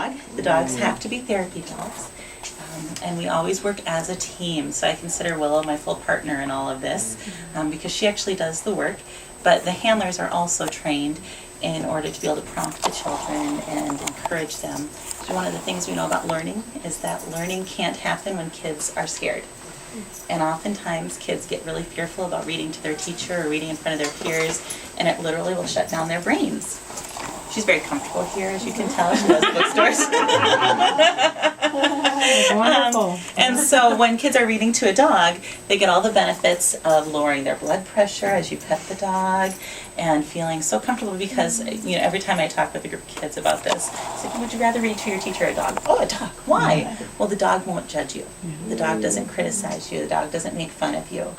dog. The dogs have to be therapy dogs. And we always work as a team. So I consider Willow my full partner in all of this because she actually does the work. But the handlers are also trained in order to be able to prompt the children and encourage them. So one of the things we know about learning is that learning can't happen when kids are scared. And oftentimes kids get really fearful about reading to their teacher or reading in front of their peers, and it literally will shut down their brains. She's very comfortable here, as you can tell. She loves bookstores. Wonderful. And so when kids are reading to a dog, they get all the benefits of lowering their blood pressure as you pet the dog and feeling so comfortable because, every time I talk with a group of kids about this, it's like, would you rather read to your teacher or a dog? Oh, a dog. Why? Well, the dog won't judge you. The dog doesn't criticize you. The dog doesn't make fun of you.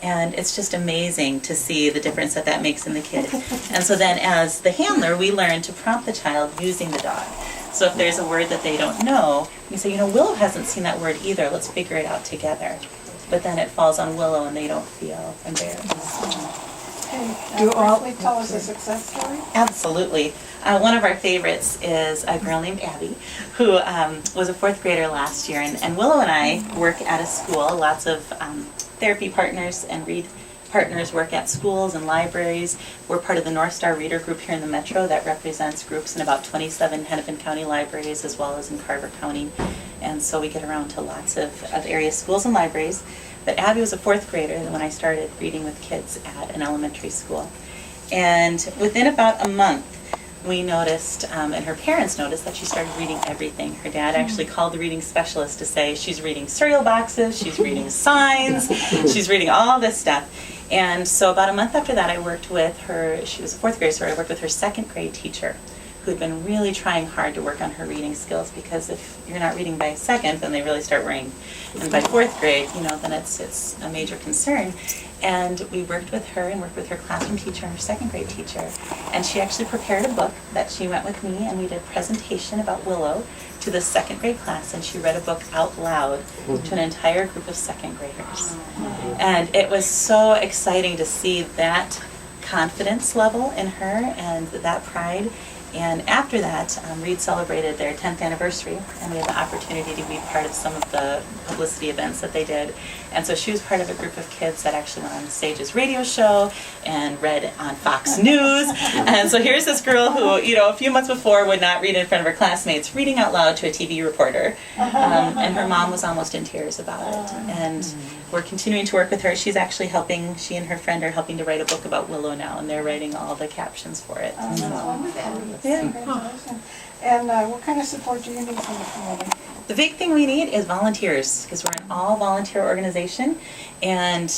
And it's just amazing to see the difference that makes in the kid. And so then as the handler, we learn to prompt the child using the dog. So if there's a word that they don't know, we say, Willow hasn't seen that word either. Let's figure it out together. But then it falls on Willow and they don't feel embarrassed. Do you briefly tell us a success story? Absolutely. One of our favorites is a girl named Abby, who was a fourth grader last year. And Willow and I work at a school. Lots of therapy partners and read partners work at schools and libraries. We're part of the North Star Reader Group here in the Metro that represents groups in about 27 Hennepin County libraries as well as in Carver County. And so we get around to lots of area schools and libraries. But Abby was a fourth grader when I started reading with kids at an elementary school. And within about a month, we noticed, and her parents noticed, that she started reading everything. Her dad actually called the reading specialist to say she's reading cereal boxes, she's reading signs, she's reading all this stuff. And so about a month after that, I worked with her. She was a fourth grader, so I worked with her second grade teacher, who had been really trying hard to work on her reading skills, because if you're not reading by second, then they really start worrying. And by fourth grade, then it's a major concern. And we worked with her and worked with her classroom teacher and her second grade teacher. And she actually prepared a book that she went with me, and we did a presentation about Willow to the second grade class, and she read a book out loud to an entire group of second graders. And it was so exciting to see that confidence level in her and that pride. And after that, R.E.A.D celebrated their 10th anniversary, and we had the opportunity to be part of some of the publicity events that they did. And so she was part of a group of kids that actually went on the stage's radio show and read on Fox News. And so here's this girl who, a few months before would not read in front of her classmates, reading out loud to a TV reporter. And her mom was almost in tears about it. And we're continuing to work with her. She's actually helping, she and her friend are helping to write a book about Willow now, and they're writing all the captions for it. That's wonderful. Yeah. Congratulations. And what kind of support do you need from the community? The big thing we need is volunteers, because we're an all-volunteer organization, and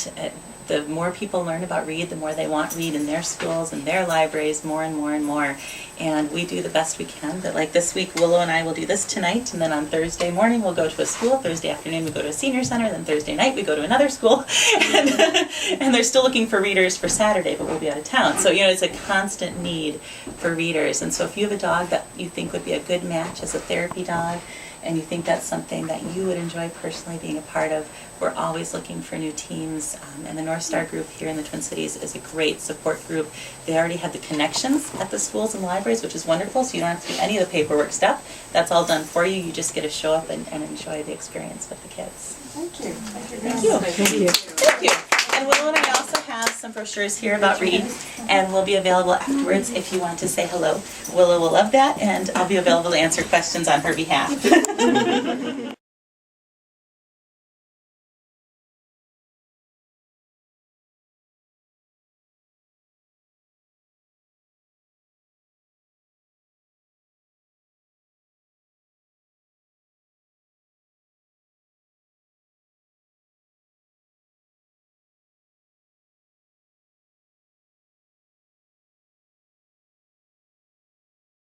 the more people learn about R.E.A.D, the more they want R.E.A.D in their schools and their libraries, more and more and more. And we do the best we can. But like this week, Willow and I will do this tonight, and then on Thursday morning we'll go to a school. Thursday afternoon we go to a senior center. Then Thursday night we go to another school. And they're still looking for readers for Saturday, but we'll be out of town. So it's a constant need for readers. And so if you have a dog that you think would be a good match as a therapy dog, and you think that's something that you would enjoy personally being a part of, we're always looking for new teams. And the North Star group here in the Twin Cities is a great support group. They already have the connections at the schools and libraries, which is wonderful, so you don't have to do any of the paperwork stuff. That's all done for you. You just get to show up and enjoy the experience with the kids. Thank you. Thank you. Thank you. And Willow and I also have some brochures here about R.E.A.D, and we'll be available afterwards if you want to say hello. Willow will love that, and I'll be available to answer questions on her behalf.